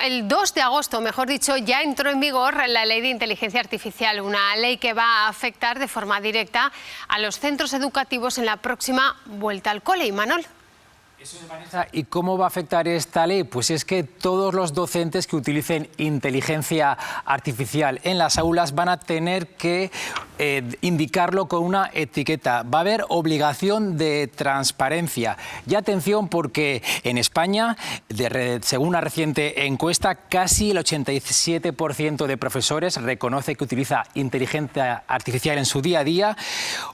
el 2 de agosto, mejor dicho, ya entró en vigor la Ley de Inteligencia Artificial, una ley que va a afectar de forma directa a los centros educativos en la próxima vuelta al cole. Imanol. Eso es, Vanessa. ¿Y cómo va a afectar esta ley? Pues es que todos los docentes que utilicen inteligencia artificial en las aulas van a tener que indicarlo con una etiqueta. Va a haber obligación de transparencia. Y atención, porque en España, según una reciente encuesta, casi el 87% de profesores reconoce que utiliza inteligencia artificial en su día a día,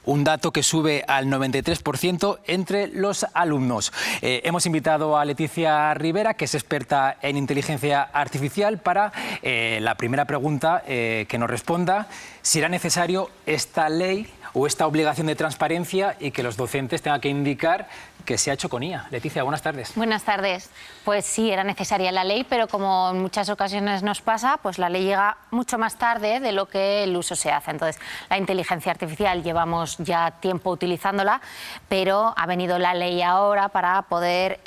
un dato que sube al 93% entre los alumnos. Hemos invitado a Leticia Rivera, que es experta en inteligencia artificial, para la primera pregunta que nos responda si era necesario esta ley o esta obligación de transparencia y que los docentes tengan que indicar que se ha hecho con IA. Leticia, buenas tardes. Buenas tardes. Pues sí, era necesaria la ley, pero como en muchas ocasiones nos pasa, pues la ley llega mucho más tarde de lo que el uso se hace. Entonces, la inteligencia artificial llevamos ya tiempo utilizándola, pero ha venido la ley ahora para poder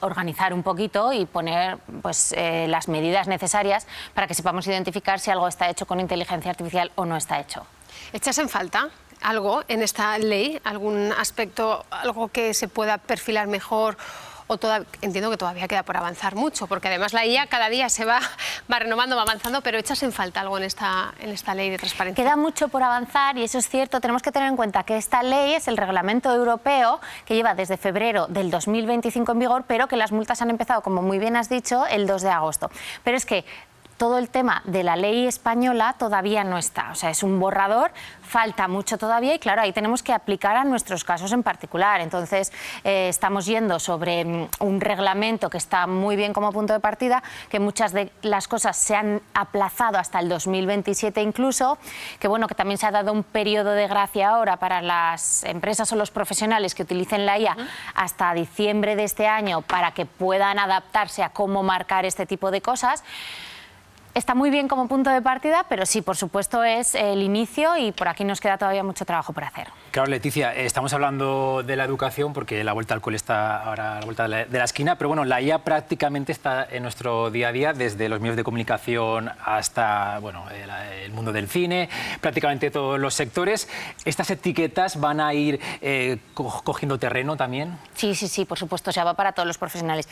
organizar un poquito y poner pues, las medidas necesarias para que sepamos identificar si algo está hecho con inteligencia artificial o no está hecho. ¿Echas en falta algo en esta ley? ¿Algún aspecto, algo que se pueda perfilar mejor? O entiendo que todavía queda por avanzar mucho, porque además la IA cada día se va renovando, va avanzando, pero ¿echas en falta algo en esta ley de transparencia? Queda mucho por avanzar y eso es cierto. Tenemos que tener en cuenta que esta ley es el reglamento europeo que lleva desde febrero del 2025 en vigor, pero que las multas han empezado, como muy bien has dicho, el 2 de agosto. Pero es que todo el tema de la ley española todavía no está, o sea, es un borrador, falta mucho todavía y claro, ahí tenemos que aplicar a nuestros casos en particular. Entonces, estamos yendo sobre un reglamento que está muy bien como punto de partida, que muchas de las cosas se han aplazado hasta el 2027 incluso, que bueno, que también se ha dado un periodo de gracia ahora para las empresas o los profesionales que utilicen la IA hasta diciembre de este año para que puedan adaptarse a cómo marcar este tipo de cosas. Está muy bien como punto de partida, pero sí, por supuesto, es el inicio y por aquí nos queda todavía mucho trabajo por hacer. Claro, Leticia, estamos hablando de la educación porque la vuelta al cole está ahora a la vuelta de la esquina, pero bueno, la IA prácticamente está en nuestro día a día, desde los medios de comunicación hasta bueno, el mundo del cine, prácticamente todos los sectores. ¿Estas etiquetas van a ir cogiendo terreno también? Sí, sí, sí, por supuesto, o sea, va para todos los profesionales.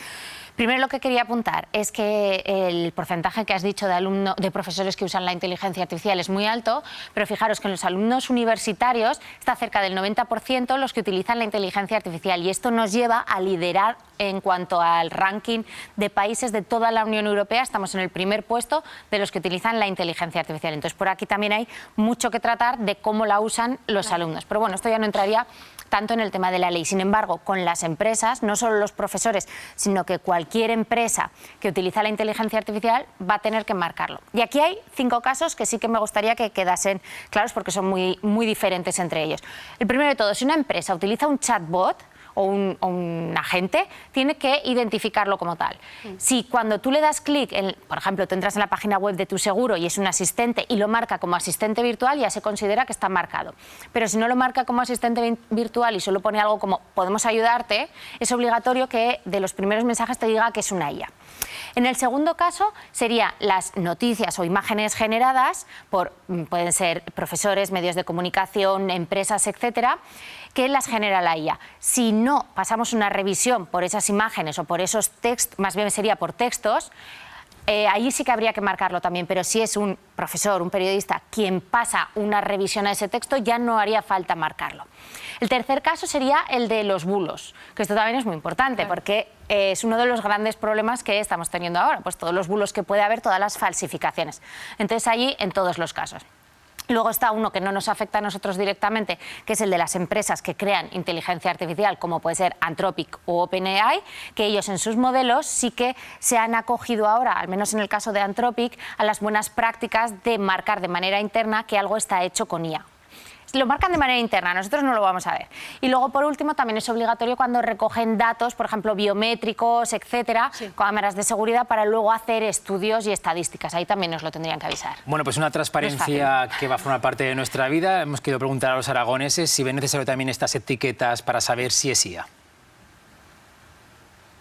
Primero lo que quería apuntar es que el porcentaje que has dicho de profesores que usan la inteligencia artificial es muy alto, pero fijaros que en los alumnos universitarios está cerca del 90% los que utilizan la inteligencia artificial y esto nos lleva a liderar en cuanto al ranking de países de toda la Unión Europea. Estamos en el primer puesto de los que utilizan la inteligencia artificial. Entonces, por aquí también hay mucho que tratar de cómo la usan los alumnos. Pero bueno, esto ya no entraría tanto en el tema de la ley. Sin embargo, con las empresas, no solo los profesores, sino que cualquier empresa que utiliza la inteligencia artificial va a tener que marcarlo. Y aquí hay 5 casos que sí que me gustaría que quedasen claros porque son muy diferentes entre ellos. El primero de todo, si una empresa utiliza un chatbot o un agente, tiene que identificarlo como tal. Si cuando tú le das clic, por ejemplo, tú entras en la página web de tu seguro y es un asistente y lo marca como asistente virtual, ya se considera que está marcado. Pero si no lo marca como asistente virtual y solo pone algo como podemos ayudarte, es obligatorio que de los primeros mensajes te diga que es una IA. En el segundo caso serían las noticias o imágenes generadas por, pueden ser profesores, medios de comunicación, empresas, etcétera, que las genera la IA. Si no pasamos una revisión por esas imágenes o por esos textos, más bien sería por textos, ahí sí que habría que marcarlo también, pero si es un profesor, un periodista, quien pasa una revisión a ese texto, ya no haría falta marcarlo. El tercer caso sería el de los bulos, que esto también es muy importante, porque es uno de los grandes problemas que estamos teniendo ahora, pues todos los bulos que puede haber, todas las falsificaciones. Entonces allí, en todos los casos. Luego está uno que no nos afecta a nosotros directamente, que es el de las empresas que crean inteligencia artificial, como puede ser Anthropic o OpenAI, que ellos en sus modelos sí que se han acogido ahora, al menos en el caso de Anthropic, a las buenas prácticas de marcar de manera interna que algo está hecho con IA. Lo marcan de manera interna, nosotros no lo vamos a ver. Y luego, por último, también es obligatorio cuando recogen datos, por ejemplo, biométricos, etcétera, cámaras de seguridad, para luego hacer estudios y estadísticas. Ahí también nos lo tendrían que avisar. Bueno, pues una transparencia que va a formar parte de nuestra vida. Hemos querido preguntar a los aragoneses si ven necesario también estas etiquetas para saber si es IA.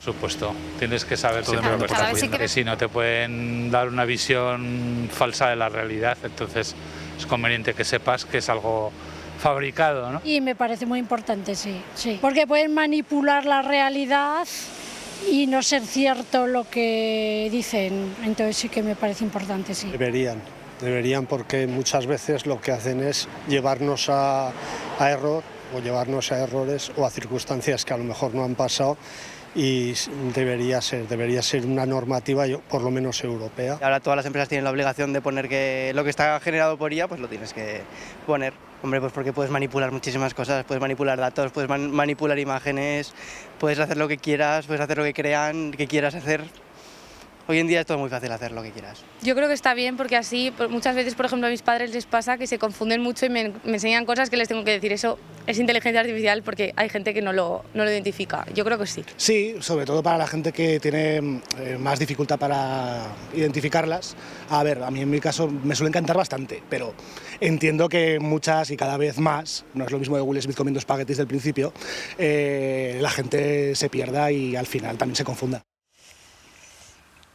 Por supuesto, tienes que saber todo Claro, lo que cada estás vez sí viendo, que- que si no te pueden dar una visión falsa de la realidad, entonces es conveniente que sepas que es algo fabricado, ¿no? Y me parece muy importante, sí, sí. Porque pueden manipular la realidad y no ser cierto lo que dicen. Entonces sí que me parece importante, sí. Deberían porque muchas veces lo que hacen es llevarnos a error o llevarnos a errores o a circunstancias que a lo mejor no han pasado y debería ser una normativa, por lo menos europea. Ahora todas las empresas tienen la obligación de poner que lo que está generado por IA, pues lo tienes que poner. Hombre, pues porque puedes manipular muchísimas cosas, puedes manipular datos, puedes manipular imágenes, puedes hacer lo que quieras, puedes hacer lo que crean, que quieras hacer. Hoy en día es todo muy fácil hacer lo que quieras. Yo creo que está bien porque así muchas veces, por ejemplo, a mis padres les pasa que se confunden mucho y me enseñan cosas que les tengo que decir. Eso es inteligencia artificial porque hay gente que no lo identifica. Yo creo que sí. Sí, sobre todo para la gente que tiene más dificultad para identificarlas. A ver, a mí en mi caso me suele encantar bastante, pero entiendo que muchas y cada vez más, no es lo mismo de Will Smith comiendo espaguetis del principio, la gente se pierda y al final también se confunda.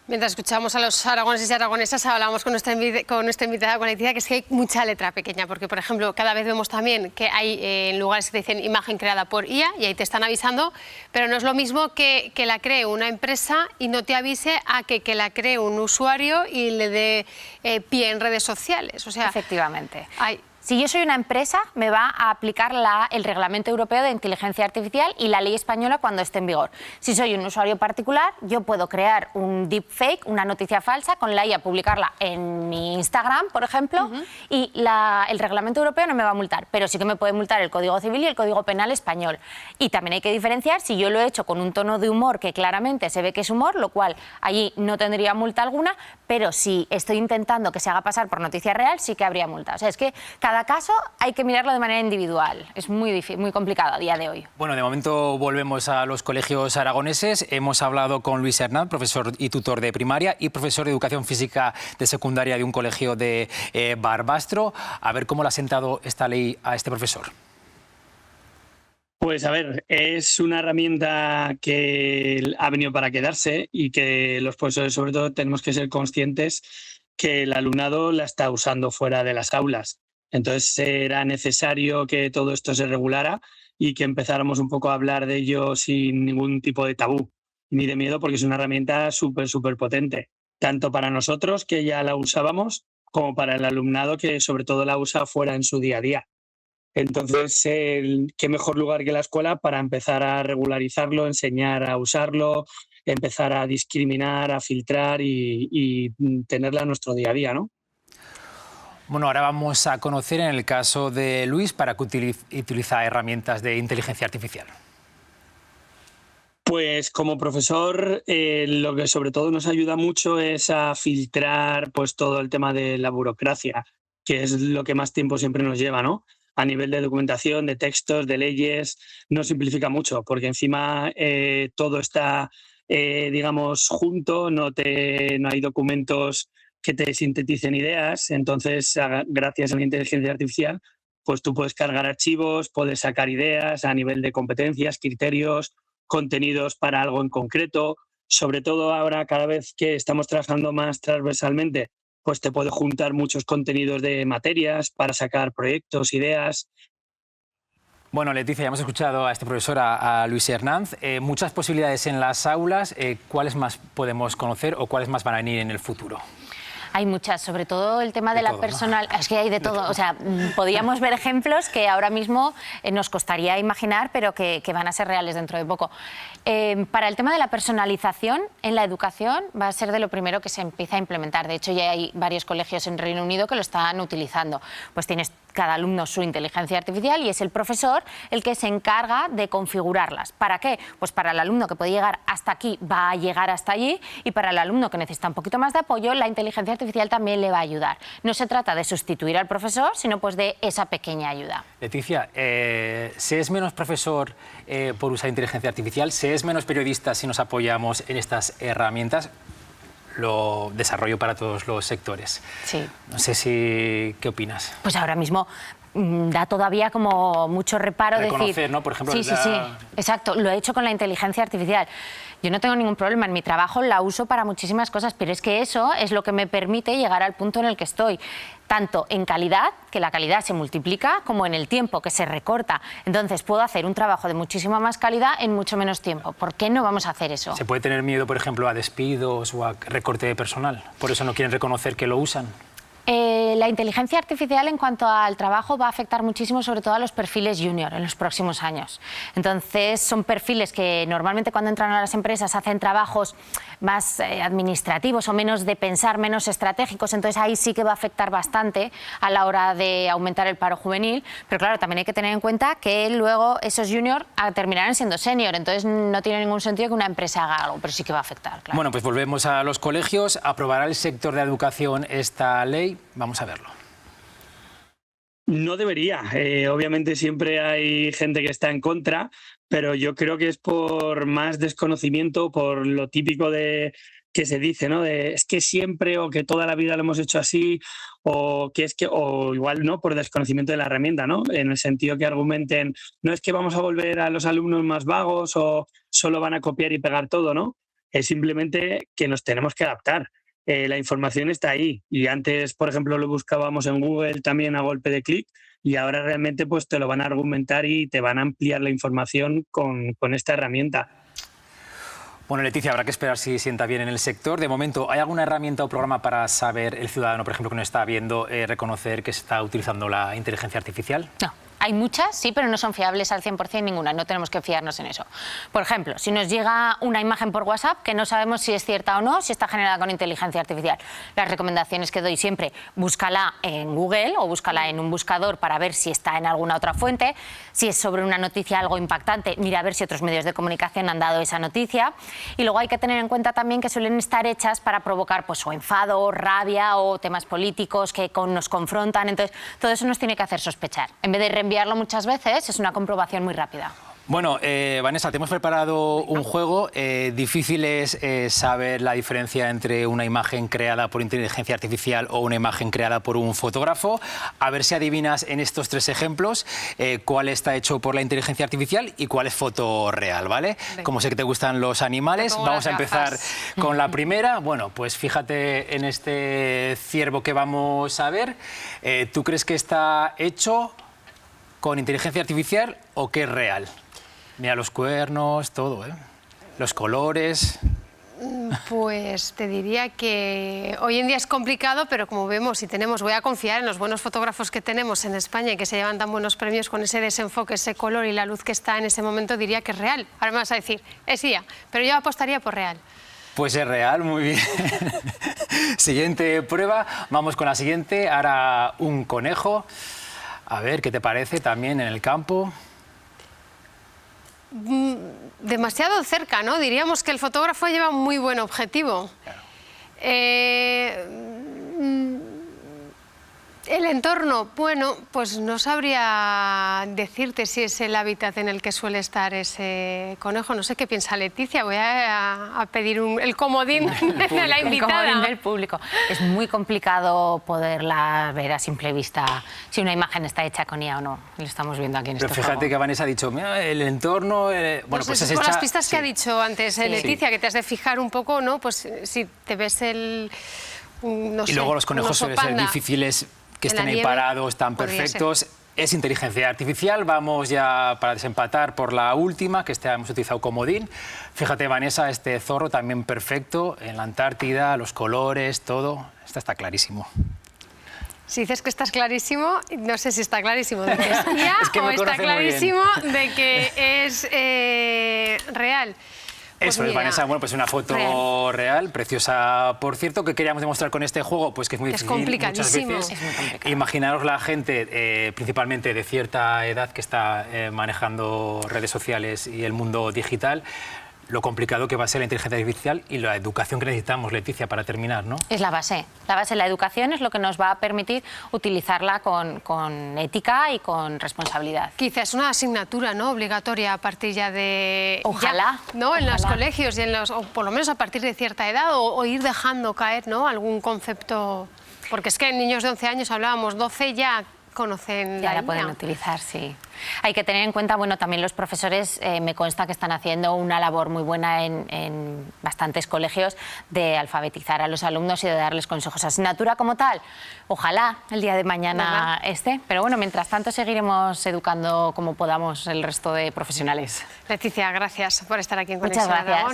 Mientras escuchamos a los aragoneses y aragonesas, hablábamos con nuestra invitada, con Leticia, que es que hay mucha letra pequeña, porque, por ejemplo, cada vez vemos también que hay en lugares que te dicen imagen creada por IA y ahí te están avisando, pero no es lo mismo que la cree una empresa y no te avise a que la cree un usuario y le dé pie en redes sociales. O sea, Efectivamente. hay... Si yo soy una empresa, me va a aplicar el Reglamento Europeo de Inteligencia Artificial y la ley española cuando esté en vigor. Si soy un usuario particular, yo puedo crear un deepfake, una noticia falsa, con la IA publicarla en mi Instagram, por ejemplo, y el Reglamento Europeo no me va a multar, pero sí que me puede multar el Código Civil y el Código Penal español. Y también hay que diferenciar si yo lo he hecho con un tono de humor que claramente se ve que es humor, lo cual allí no tendría multa alguna, pero si estoy intentando que se haga pasar por noticia real, sí que habría multa. O sea, es que cada caso hay que mirarlo de manera individual. Es muy difícil, muy complicado a día de hoy. Bueno, de momento volvemos a los colegios aragoneses. Hemos hablado con Luis Hernández, profesor y tutor de primaria y profesor de educación física de secundaria de un colegio de Barbastro. A ver cómo le ha sentado esta ley a este profesor. Pues a ver, es una herramienta que ha venido para quedarse y que los profesores sobre todo tenemos que ser conscientes que el alumnado la está usando fuera de las aulas. Entonces era necesario que todo esto se regulara y que empezáramos un poco a hablar de ello sin ningún tipo de tabú ni de miedo, porque es una herramienta súper potente, tanto para nosotros que ya la usábamos como para el alumnado que sobre todo la usa fuera en su día a día. Entonces, ¿qué mejor lugar que la escuela para empezar a regularizarlo, enseñar a usarlo, empezar a discriminar, a filtrar y tenerla en nuestro día a día, ¿no? Bueno, ahora vamos a conocer en el caso de Luis para qué utiliza herramientas de inteligencia artificial. Pues como profesor lo que sobre todo nos ayuda mucho es a filtrar pues todo el tema de la burocracia, que es lo que más tiempo siempre nos lleva, ¿no? A nivel de documentación, de textos, de leyes, no simplifica mucho, porque encima todo está, digamos, junto, no hay documentos que te sinteticen ideas, entonces gracias a la inteligencia artificial pues tú puedes cargar archivos, puedes sacar ideas a nivel de competencias, criterios, contenidos para algo en concreto. Sobre todo ahora, cada vez que estamos trabajando más transversalmente, pues te puede juntar muchos contenidos de materias para sacar proyectos, ideas. Bueno, Leticia, ya hemos escuchado a este profesor, a Luis Hernández. Muchas posibilidades en las aulas. ¿Cuáles más podemos conocer o cuáles más van a venir en el futuro? Hay muchas, sobre todo el tema de la personal. ¿No? Es que hay de todo. O sea, podríamos ver ejemplos que ahora mismo nos costaría imaginar, pero que van a ser reales dentro de poco. Para el tema de la personalización en la educación va a ser de lo primero que se empieza a implementar. De hecho, ya hay varios colegios en Reino Unido que lo están utilizando. Pues tienes cada alumno su inteligencia artificial y es el profesor el que se encarga de configurarlas. ¿Para qué? Pues para el alumno que puede llegar hasta aquí va a llegar hasta allí y para el alumno que necesita un poquito más de apoyo, la inteligencia artificial también le va a ayudar. No se trata de sustituir al profesor, sino pues de esa pequeña ayuda. Leticia, ¿se es menos profesor por usar inteligencia artificial? ¿Se es menos periodista si nos apoyamos en estas herramientas? Lo desarrollo para todos los sectores. Sí. No sé si... ¿Qué opinas? Pues ahora mismo da todavía como mucho reparo reconocer, decir... ¿no? Por ejemplo, sí, exacto, lo he hecho con la inteligencia artificial. Yo no tengo ningún problema, en mi trabajo la uso para muchísimas cosas, pero es que eso es lo que me permite llegar al punto en el que estoy, tanto en calidad, que la calidad se multiplica, como en el tiempo, que se recorta. Entonces puedo hacer un trabajo de muchísima más calidad en mucho menos tiempo. ¿Por qué no vamos a hacer eso? ¿Se puede tener miedo, por ejemplo, a despidos o a recorte de personal? ¿Por eso no quieren reconocer que lo usan? La inteligencia artificial en cuanto al trabajo va a afectar muchísimo, sobre todo a los perfiles junior en los próximos años. Entonces son perfiles que normalmente cuando entran a las empresas hacen trabajos más administrativos o menos de pensar, menos estratégicos, entonces ahí sí que va a afectar bastante a la hora de aumentar el paro juvenil, pero claro, también hay que tener en cuenta que luego esos junior terminarán siendo senior, entonces no tiene ningún sentido que una empresa haga algo, pero sí que va a afectar. Claro. Bueno, pues volvemos a los colegios. ¿Aprobará el sector de educación esta ley? Vamos a verlo. No debería. Obviamente siempre hay gente que está en contra, pero yo creo que es por más desconocimiento, por lo típico de que se dice, ¿no? De es que siempre o que toda la vida lo hemos hecho así, o que es que, o igual no, por desconocimiento de la herramienta, ¿no? En el sentido que argumenten, no es que vamos a volver a los alumnos más vagos o solo van a copiar y pegar todo, ¿no? Es simplemente que nos tenemos que adaptar. La información está ahí y antes, por ejemplo, lo buscábamos en Google también a golpe de clic y ahora realmente pues te lo van a argumentar y te van a ampliar la información con esta herramienta. Bueno, Leticia, habrá que esperar si sienta bien en el sector. De momento, ¿hay alguna herramienta o programa para saber el ciudadano, por ejemplo, que no está viendo, reconocer que se está utilizando la inteligencia artificial? No. Hay muchas, sí, pero no son fiables al 100% ninguna, no tenemos que fiarnos en eso. Por ejemplo, si nos llega una imagen por WhatsApp que no sabemos si es cierta o no, si está generada con inteligencia artificial, las recomendaciones que doy siempre, búscala en Google o búscala en un buscador para ver si está en alguna otra fuente, si es sobre una noticia algo impactante, mira a ver si otros medios de comunicación han dado esa noticia, y luego hay que tener en cuenta también que suelen estar hechas para provocar pues, o enfado, rabia o temas políticos que nos confrontan, entonces todo eso nos tiene que hacer sospechar. En vez de reenviarlo muchas veces, es una comprobación muy rápida. Bueno, Vanessa, te hemos preparado un juego. Difícil es saber la diferencia entre una imagen creada por inteligencia artificial o una imagen creada por un fotógrafo. A ver si adivinas en estos tres ejemplos cuál está hecho por la inteligencia artificial y cuál es foto real, ¿vale? Como sé que te gustan los animales, vamos a empezar con la primera. Bueno, pues fíjate en este ciervo que vamos a ver. ¿Tú crees que está hecho con inteligencia artificial o que es real? Mira los cuernos, todo, ¿eh? Los colores. Pues te diría que hoy en día es complicado, pero como vemos y tenemos, voy a confiar en los buenos fotógrafos que tenemos en España y que se llevan tan buenos premios con ese desenfoque, ese color y la luz que está en ese momento, diría que es real. Ahora me vas a decir, es IA, pero yo apostaría por real. Pues es real, muy bien. Siguiente prueba, vamos con la siguiente. Ahora un conejo. A ver, ¿qué te parece también en el campo? Demasiado cerca, ¿no? Diríamos que el fotógrafo lleva un muy buen objetivo. Claro. El entorno, bueno, pues no sabría decirte si es el hábitat en el que suele estar ese conejo. No sé qué piensa Leticia. Voy a pedir el comodín de la invitada. El comodín del público. Es muy complicado poderla ver a simple vista si una imagen está hecha con IA o no. Lo estamos viendo aquí en este juego. Pero fíjate que Vanessa ha dicho, mira, el entorno... bueno, pues es por las pistas que ha dicho antes Leticia, que te has de fijar un poco, ¿no? Pues si te ves el... No sé, y luego los conejos suelen ser difíciles que estén ahí parados, tan perfectos. Es inteligencia artificial. Vamos ya para desempatar por la última, que hemos utilizado comodín. Fíjate, Vanessa, este zorro también perfecto en la Antártida, los colores, todo. Está clarísimo. Si dices que estás clarísimo, no sé si está clarísimo de que es IA es que o está clarísimo de que es real. Pues eso es, Vanessa, bueno, pues una foto real, preciosa, por cierto. ¿Qué queríamos demostrar con este juego? Pues que es muy difícil muchas veces. Es muy complicado. Imaginaros la gente, principalmente de cierta edad, que está manejando redes sociales y el mundo digital, lo complicado que va a ser la inteligencia artificial y la educación que necesitamos, Leticia, para terminar, ¿no? Es la base. La base de la educación es lo que nos va a permitir utilizarla con ética y con responsabilidad. Quizás una asignatura, ¿no?, obligatoria a partir ya de... Ojalá. Ya, ¿no? En los colegios y o por lo menos a partir de cierta edad o ir dejando caer, ¿no?, algún concepto... Porque es que en niños de 11 años hablábamos, 12 ya conocen Ya la IA. pueden utilizar, sí. Hay que tener en cuenta, bueno, también los profesores, me consta que están haciendo una labor muy buena en bastantes colegios de alfabetizar a los alumnos y de darles consejos. Asignatura como tal, ojalá el día de mañana esté, pero bueno, mientras tanto seguiremos educando como podamos el resto de profesionales. Leticia, gracias por estar aquí en Muchas Conexión gracias. Aragón.